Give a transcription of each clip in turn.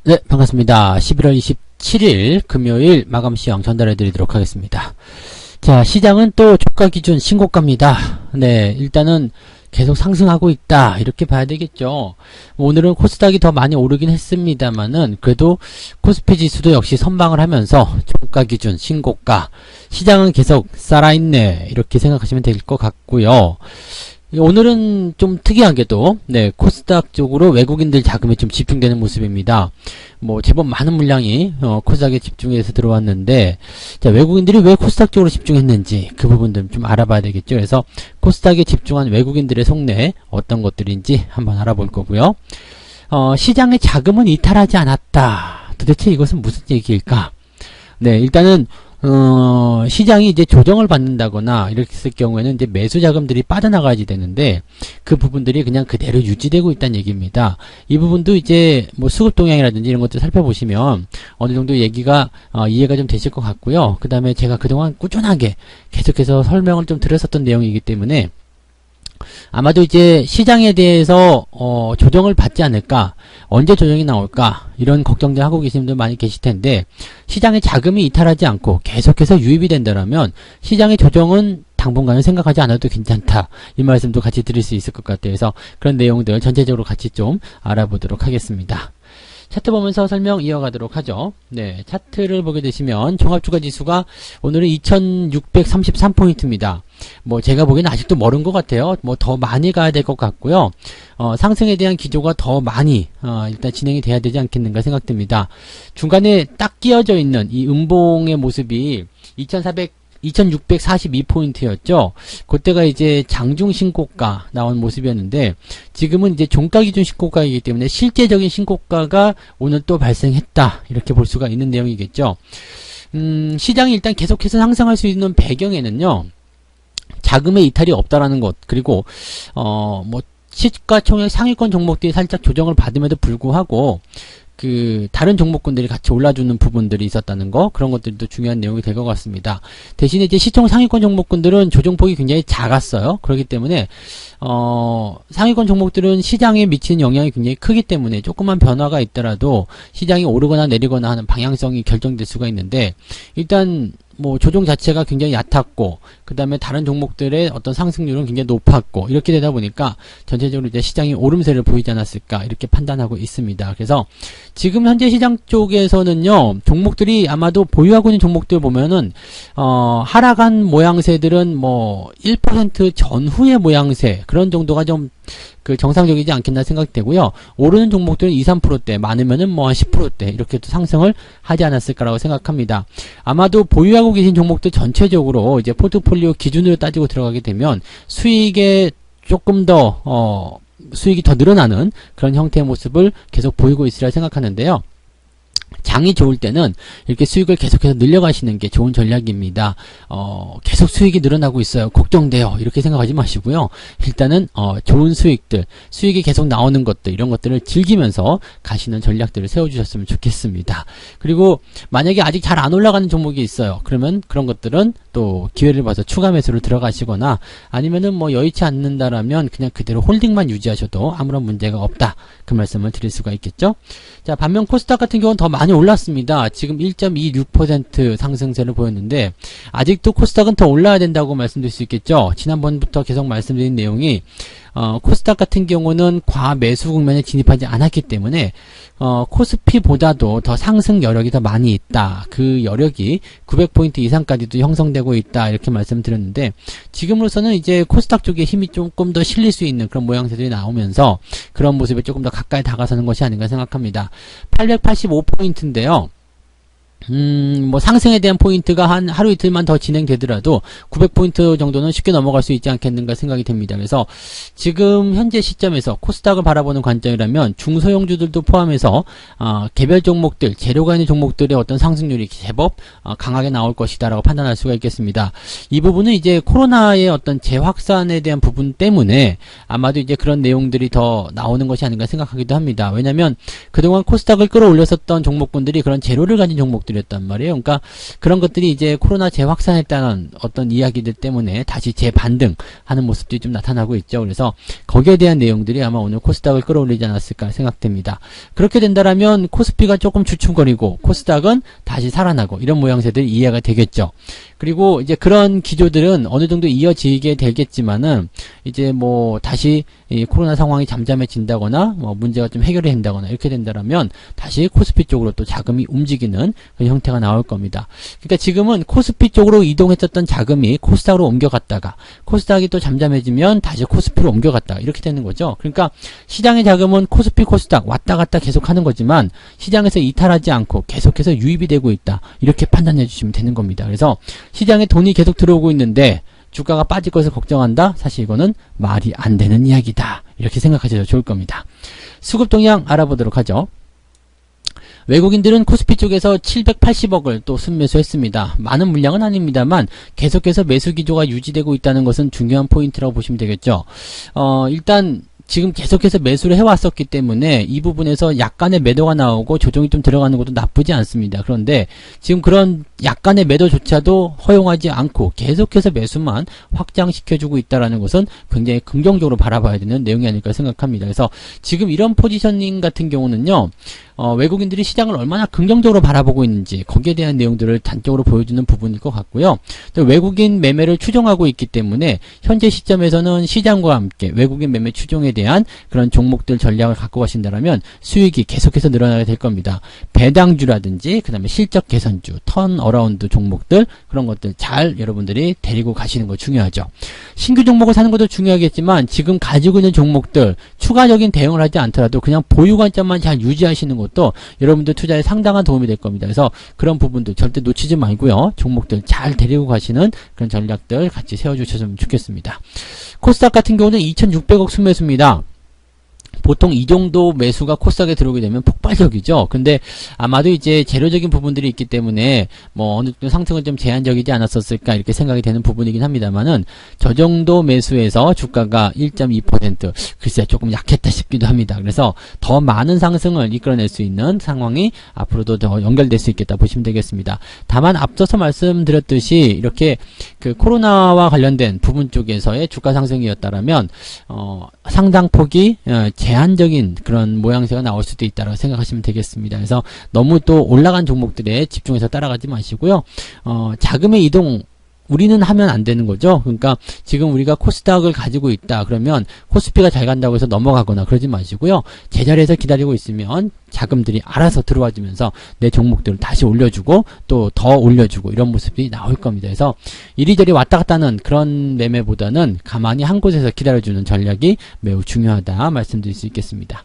네, 반갑습니다. 11월 27일 금요일 마감 시황 전달해 드리도록 하겠습니다. 자, 시장은 또 주가 기준 신고가입니다. 네, 일단은 계속 상승하고 있다, 이렇게 봐야 되겠죠. 오늘은 코스닥이 더 많이 오르긴 했습니다만은 그래도 코스피 지수도 역시 선방을 하면서 주가 기준 신고가, 시장은 계속 살아있네, 이렇게 생각하시면 될 것 같고요. 오늘은 좀 특이하게도 코스닥 쪽으로 외국인들 자금이 좀 집중되는 모습입니다. 뭐 제법 많은 물량이 코스닥에 집중해서 들어왔는데, 자, 외국인들이 왜 코스닥 쪽으로 집중했는지 그 부분들 좀 알아봐야 되겠죠. 그래서 코스닥에 집중한 외국인들의 속내 어떤 것들인지 한번 알아볼 거고요. 시장의 자금은 이탈하지 않았다. 도대체 이것은 무슨 얘기일까? 네, 일단은 시장이 이제 조정을 받는다거나 이렇게 했을 경우에는 이제 매수 자금들이 빠져나가야지 되는데, 그 부분들이 그냥 그대로 유지되고 있다는 얘기입니다. 이 부분도 이제 뭐 수급 동향이라든지 이런 것들 살펴보시면 어느 정도 얘기가 이해가 좀 되실 것 같고요. 그 다음에 제가 그동안 꾸준하게 계속해서 설명을 좀 드렸었던 내용이기 때문에 아마도 이제 시장에 대해서 조정을 받지 않을까, 언제 조정이 나올까, 이런 걱정들 하고 계시는 분들 많이 계실 텐데, 시장의 자금이 이탈하지 않고 계속해서 유입이 된다면 시장의 조정은 당분간은 생각하지 않아도 괜찮다, 이 말씀도 같이 드릴 수 있을 것 같아요. 그래서 그런 내용들 전체적으로 같이 좀 알아보도록 하겠습니다. 차트 보면서 설명 이어가도록 하죠. 네, 차트를 보게 되시면 종합주가지수가 오늘은 2633포인트입니다. 뭐 제가 보기에는 아직도 멀은 것 같아요. 뭐 더 많이 가야 될 것 같고요. 상승에 대한 기조가 더 많이 일단 진행이 돼야 되지 않겠는가 생각됩니다. 중간에 딱 끼어져 있는 이 음봉의 모습이 2642포인트였죠. 그때가 이제 장중 신고가 나온 모습이었는데, 지금은 이제 종가 기준 신고가이기 때문에 실제적인 신고가가 오늘 또 발생했다, 이렇게 볼 수가 있는 내용이겠죠. 시장이 일단 계속해서 상승할 수 있는 배경에는요, 자금의 이탈이 없다라는 것, 그리고 뭐 시가총액 상위권 종목들이 살짝 조정을 받음에도 불구하고 그 다른 종목군들이 같이 올라주는 부분들이 있었다는 거, 그런 것들도 중요한 내용이 될 것 같습니다. 대신에 이제 시총 상위권 종목군들은 조정폭이 굉장히 작았어요. 그렇기 때문에 상위권 종목들은 시장에 미치는 영향이 굉장히 크기 때문에 조금만 변화가 있더라도 시장이 오르거나 내리거나 하는 방향성이 결정될 수가 있는데, 일단 뭐 조정 자체가 굉장히 얕았고, 그 다음에 다른 종목들의 어떤 상승률은 굉장히 높았고, 이렇게 되다 보니까 전체적으로 이제 시장이 오름세를 보이지 않았을까, 이렇게 판단하고 있습니다. 그래서 지금 현재 시장 쪽에서는요, 종목들이 아마도 보유하고 있는 종목들 보면은 하락한 모양새들은 뭐 1% 전후의 모양새, 그런 정도가 좀 그 정상적이지 않겠나 생각되고요. 오르는 종목들은 2, 3%대, 많으면은 뭐 한 10%대 이렇게 또 상승을 하지 않았을까라고 생각합니다. 아마도 보유하고 계신 종목들 전체적으로 이제 포트폴리오 기준으로 따지고 들어가게 되면 수익에 조금 더 수익이 더 늘어나는 그런 형태의 모습을 계속 보이고 있으리라 생각하는데요. 장이 좋을 때는 이렇게 수익을 계속해서 늘려가시는 게 좋은 전략입니다. 계속 수익이 늘어나고 있어요, 걱정돼요, 이렇게 생각하지 마시고요. 일단은 좋은 수익들, 수익이 계속 나오는 것들, 이런 것들을 즐기면서 가시는 전략들을 세워주셨으면 좋겠습니다. 그리고 만약에 아직 잘 안 올라가는 종목이 있어요. 그러면 그런 것들은 또 기회를 봐서 추가 매수를 들어가시거나, 아니면은 뭐 여의치 않는다라면 그냥 그대로 홀딩만 유지하셔도 아무런 문제가 없다, 그 말씀을 드릴 수가 있겠죠. 자, 반면 코스닥 같은 경우는 더 많이 올랐습니다. 지금 1.26% 상승세를 보였는데, 아직도 코스닥은 더 올라야 된다고 말씀드릴 수 있겠죠. 지난번부터 계속 말씀드린 내용이 코스닥 같은 경우는 과매수 국면에 진입하지 않았기 때문에 코스피보다도 더 상승 여력이 더 많이 있다, 그 여력이 900포인트 이상까지도 형성되고 있다, 이렇게 말씀드렸는데, 지금으로서는 이제 코스닥 쪽에 힘이 조금 더 실릴 수 있는 그런 모양새들이 나오면서 그런 모습에 조금 더 가까이 다가서는 것이 아닌가 생각합니다. 885포인트인데요 뭐 상승에 대한 포인트가 한 하루 이틀만 더 진행되더라도 900포인트 정도는 쉽게 넘어갈 수 있지 않겠는가 생각이 됩니다. 그래서 지금 현재 시점에서 코스닥을 바라보는 관점이라면 중소형주들도 포함해서 개별 종목들, 재료가 있는 종목들의 어떤 상승률이 제법 강하게 나올 것이다 라고 판단할 수가 있겠습니다. 이 부분은 이제 코로나의 어떤 재확산에 대한 부분 때문에 아마도 이제 그런 내용들이 더 나오는 것이 아닌가 생각하기도 합니다. 왜냐하면 그동안 코스닥을 끌어올렸었던 종목군들이 그런 재료를 가진 종목들, 종목들이었단 말이에요. 그러니까 그런 것들이 이제 코로나 재확산했다는 어떤 이야기들 때문에 다시 재반등하는 모습들이 좀 나타나고 있죠. 그래서 거기에 대한 내용들이 아마 오늘 코스닥을 끌어올리지 않았을까 생각됩니다. 그렇게 된다라면 코스피가 조금 주춤거리고 코스닥은 다시 살아나고 이런 모양새들이 이해가 되겠죠. 그리고 이제 그런 기조들은 어느 정도 이어지게 되겠지만은 이제 뭐 다시 이 코로나 상황이 잠잠해진다거나 뭐 문제가 좀 해결이 된다거나 이렇게 된다라면 다시 코스피 쪽으로 또 자금이 움직이는 그 형태가 나올 겁니다. 그러니까 지금은 코스피 쪽으로 이동했었던 자금이 코스닥으로 옮겨갔다가 코스닥이 또 잠잠해지면 다시 코스피로 옮겨갔다가 이렇게 되는 거죠. 그러니까 시장의 자금은 코스피 코스닥 왔다 갔다 계속 하는 거지만 시장에서 이탈하지 않고 계속해서 유입이 되고 있다. 이렇게 판단해 주시면 되는 겁니다. 그래서 시장에 돈이 계속 들어오고 있는데 주가가 빠질 것을 걱정한다? 사실 이거는 말이 안 되는 이야기다. 이렇게 생각하셔도 좋을 겁니다. 수급 동향 알아보도록 하죠. 외국인들은 코스피 쪽에서 780억을 또 순매수했습니다. 많은 물량은 아닙니다만 계속해서 매수 기조가 유지되고 있다는 것은 중요한 포인트라고 보시면 되겠죠. 일단 지금 계속해서 매수를 해왔었기 때문에 이 부분에서 약간의 매도가 나오고 조정이 좀 들어가는 것도 나쁘지 않습니다. 그런데 지금 그런 약간의 매도조차도 허용하지 않고 계속해서 매수만 확장시켜주고 있다는 것은 굉장히 긍정적으로 바라봐야 되는 내용이 아닐까 생각합니다. 그래서 지금 이런 포지셔닝 같은 경우는요. 외국인들이 시장을 얼마나 긍정적으로 바라보고 있는지 거기에 대한 내용들을 단적으로 보여주는 부분일 것 같고요. 또 외국인 매매를 추종하고 있기 때문에 현재 시점에서는 시장과 함께 외국인 매매 추종에 대한 그런 종목들 전략을 갖고 가신다면 수익이 계속해서 늘어나게 될 겁니다. 배당주라든지 그 다음에 실적 개선주, 턴 어라운드 종목들 그런 것들 잘 여러분들이 데리고 가시는 거 중요하죠. 신규 종목을 사는 것도 중요하겠지만 지금 가지고 있는 종목들 추가적인 대응을 하지 않더라도 그냥 보유 관점만 잘 유지하시는 것도 여러분들 투자에 상당한 도움이 될 겁니다. 그래서 그런 부분들 절대 놓치지 말고요. 종목들 잘 데리고 가시는 그런 전략들 같이 세워주셨으면 좋겠습니다. 코스닥 같은 경우는 2600억 순매수입니다. 보통 이 정도 매수가 코스닥에 들어오게 되면 폭발적이죠. 근데 아마도 이제 재료적인 부분들이 있기 때문에 뭐 어느 정도 상승은 좀 제한적이지 않았었을까 이렇게 생각이 되는 부분이긴 합니다만은 저 정도 매수에서 주가가 1.2% 글쎄 조금 약했다 싶기도 합니다. 그래서 더 많은 상승을 이끌어낼 수 있는 상황이 앞으로도 더 연결될 수 있겠다 보시면 되겠습니다. 다만 앞서서 말씀드렸듯이 이렇게 그 코로나와 관련된 부분 쪽에서의 주가 상승이었다라면 상당폭이 제한적인 그런 모양새가 나올 수도 있다고 생각하시면 되겠습니다. 그래서 너무 또 올라간 종목들에 집중해서 따라가지 마시고요. 자금의 이동 우리는 하면 안 되는 거죠. 그러니까 지금 우리가 코스닥을 가지고 있다 그러면 코스피가 잘 간다고 해서 넘어가거나 그러지 마시고요. 제자리에서 기다리고 있으면 자금들이 알아서 들어와 주면서 내 종목들을 다시 올려주고 또 더 올려주고 이런 모습이 나올 겁니다. 그래서 이리저리 왔다 갔다 하는 그런 매매보다는 가만히 한 곳에서 기다려주는 전략이 매우 중요하다 말씀드릴 수 있겠습니다.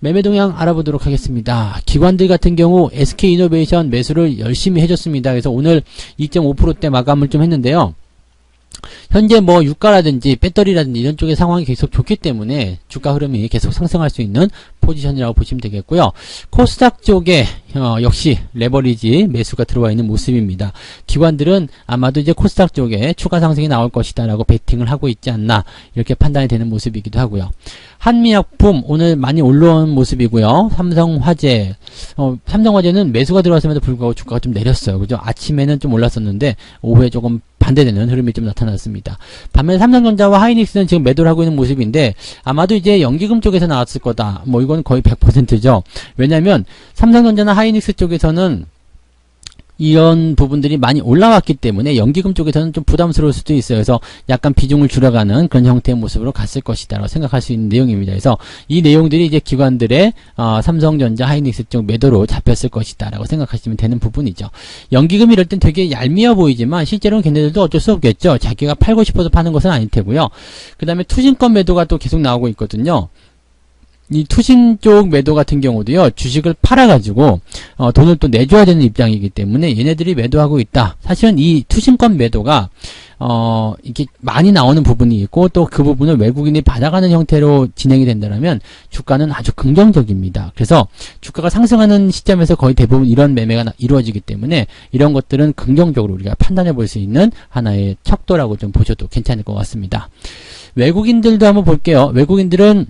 매매 동향 알아보도록 하겠습니다. 기관들 같은 경우 SK이노베이션 매수를 열심히 해줬습니다. 그래서 오늘 2.5%대 마감을 좀 했는데요. 현재 뭐 유가라든지 배터리라든지 이런 쪽의 상황이 계속 좋기 때문에 주가 흐름이 계속 상승할 수 있는 포지션이라고 보시면 되겠고요. 코스닥 쪽에 역시 레버리지 매수가 들어와 있는 모습입니다. 기관들은 아마도 이제 코스닥 쪽에 추가 상승이 나올 것이다 라고 베팅을 하고 있지 않나 이렇게 판단이 되는 모습이기도 하고요. 한미약품 오늘 많이 올라온 모습이고요. 삼성화재 삼성화재는 매수가 들어왔음에도 불구하고 주가가 좀 내렸어요. 그죠? 아침에는 좀 올랐었는데 오후에 조금 반대되는 흐름이 좀 나타났습니다. 반면에 삼성전자와 하이닉스는 지금 매도를 하고 있는 모습인데 아마도 이제 연기금 쪽에서 나왔을 거다. 뭐 이건 거의 100%죠. 왜냐하면 삼성전자나 하이닉스 쪽에서는 이런 부분들이 많이 올라왔기 때문에 연기금 쪽에서는 좀 부담스러울 수도 있어요. 그래서 약간 비중을 줄여가는 그런 형태의 모습으로 갔을 것이다 라고 생각할 수 있는 내용입니다. 그래서 이 내용들이 이제 기관들의 삼성전자, 하이닉스 쪽 매도로 잡혔을 것이다 라고 생각하시면 되는 부분이죠. 연기금이 이럴 땐 되게 얄미워 보이지만 실제로는 걔네들도 어쩔 수 없겠죠. 자기가 팔고 싶어서 파는 것은 아닐 테고요. 그 다음에 투신권 매도가 또 계속 나오고 있거든요. 이 투신 쪽 매도 같은 경우도요, 주식을 팔아가지고, 돈을 또 내줘야 되는 입장이기 때문에 얘네들이 매도하고 있다. 사실은 이 투신권 매도가, 이렇게 많이 나오는 부분이 있고, 또 그 부분을 외국인이 받아가는 형태로 진행이 된다면, 주가는 아주 긍정적입니다. 그래서, 주가가 상승하는 시점에서 거의 대부분 이런 매매가 이루어지기 때문에, 이런 것들은 긍정적으로 우리가 판단해 볼 수 있는 하나의 척도라고 좀 보셔도 괜찮을 것 같습니다. 외국인들도 한번 볼게요. 외국인들은,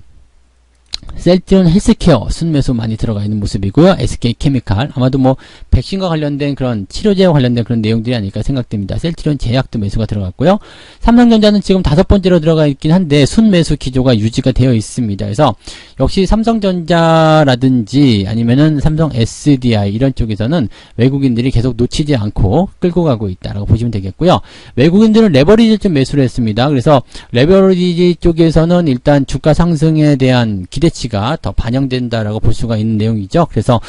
셀트리온 헬스케어 순매수 많이 들어가 있는 모습이고요. SK케미칼 아마도 뭐 백신과 관련된 그런 치료제와 관련된 그런 내용들이 아닐까 생각됩니다. 셀트리온 제약도 매수가 들어갔고요. 삼성전자는 지금 5번째로 들어가 있긴 한데 순매수 기조가 유지가 되어 있습니다. 그래서 역시 삼성전자라든지 아니면은 삼성 SDI 이런 쪽에서는 외국인들이 계속 놓치지 않고 끌고 가고 있다라고 보시면 되겠고요. 외국인들은 레버리지 좀 매수를 했습니다. 그래서 레버리지 쪽에서는 일단 주가 상승에 대한 기대치가 더 반영된다라고 볼 수가 있는 내용이죠. 그래서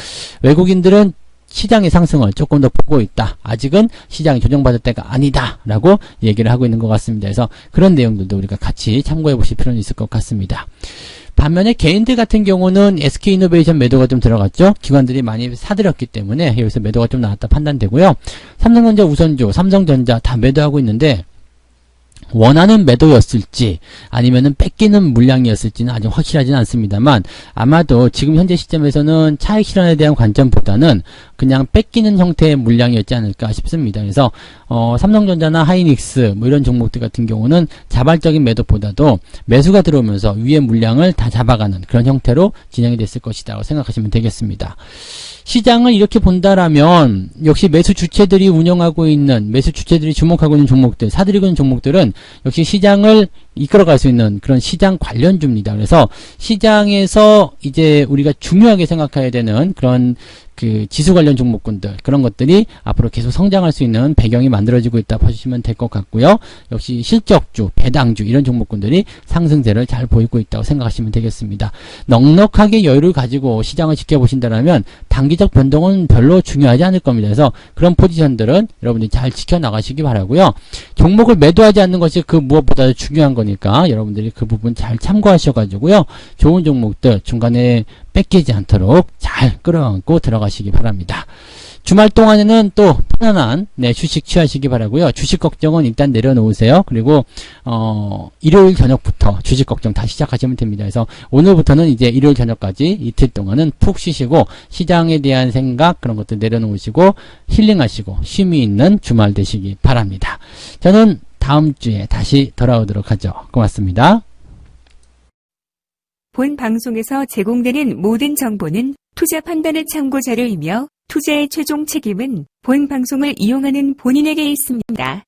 외국인들은 시장의 상승을 조금 더 보고 있다. 아직은 시장이 조정받을 때가 아니다. 라고 얘기를 하고 있는 것 같습니다. 그래서 그런 내용들도 우리가 같이 참고해 보실 필요는 있을 것 같습니다. 반면에 개인들 같은 경우는 SK이노베이션 매도가 좀 들어갔죠. 기관들이 많이 사들였기 때문에 여기서 매도가 좀 나왔다 판단되고요. 삼성전자, 우선주, 삼성전자 다 매도하고 있는데 원하는 매도였을지 아니면은 뺏기는 물량이었을지는 아직 확실하지는 않습니다만 아마도 지금 현재 시점에서는 차익 실현에 대한 관점보다는 그냥 뺏기는 형태의 물량이었지 않을까 싶습니다. 그래서 삼성전자나 하이닉스 뭐 이런 종목들 같은 경우는 자발적인 매도보다도 매수가 들어오면서 위의 물량을 다 잡아가는 그런 형태로 진행이 됐을 것이다 생각하시면 되겠습니다. 시장을 이렇게 본다라면 역시 매수 주체들이 운영하고 있는 매수 주체들이 주목하고 있는 종목들 사들이고 있는 종목들은 역시 시장을 이끌어갈 수 있는 그런 시장 관련주입니다. 그래서 시장에서 이제 우리가 중요하게 생각해야 되는 그런 그 지수 관련 종목군들 그런 것들이 앞으로 계속 성장할 수 있는 배경이 만들어지고 있다 보시면 될 것 같고요. 역시 실적주, 배당주 이런 종목군들이 상승세를 잘 보이고 있다고 생각하시면 되겠습니다. 넉넉하게 여유를 가지고 시장을 지켜보신다면 단기적 변동은 별로 중요하지 않을 겁니다. 그래서 그런 포지션들은 여러분들이 잘 지켜나가시기 바라고요. 종목을 매도하지 않는 것이 그 무엇보다도 중요한 거니까 여러분들이 그 부분 잘 참고하셔가지고요. 좋은 종목들 중간에 뺏기지 않도록 잘 끌어안고 들어가시기 바랍니다. 주말 동안에는 또 편안한 휴식 취하시기 바라고요. 주식 걱정은 일단 내려놓으세요. 그리고 일요일 저녁부터 주식 걱정 다시 시작하시면 됩니다. 그래서 오늘부터는 이제 일요일 저녁까지 이틀 동안은 푹 쉬시고 시장에 대한 생각 그런 것들 내려놓으시고 힐링하시고 쉼이 있는 주말 되시기 바랍니다. 저는 다음 주에 다시 돌아오도록 하죠. 고맙습니다. 본 방송에서 제공되는 모든 정보는 투자 판단의 참고 자료이며 투자의 최종 책임은 본 방송을 이용하는 본인에게 있습니다.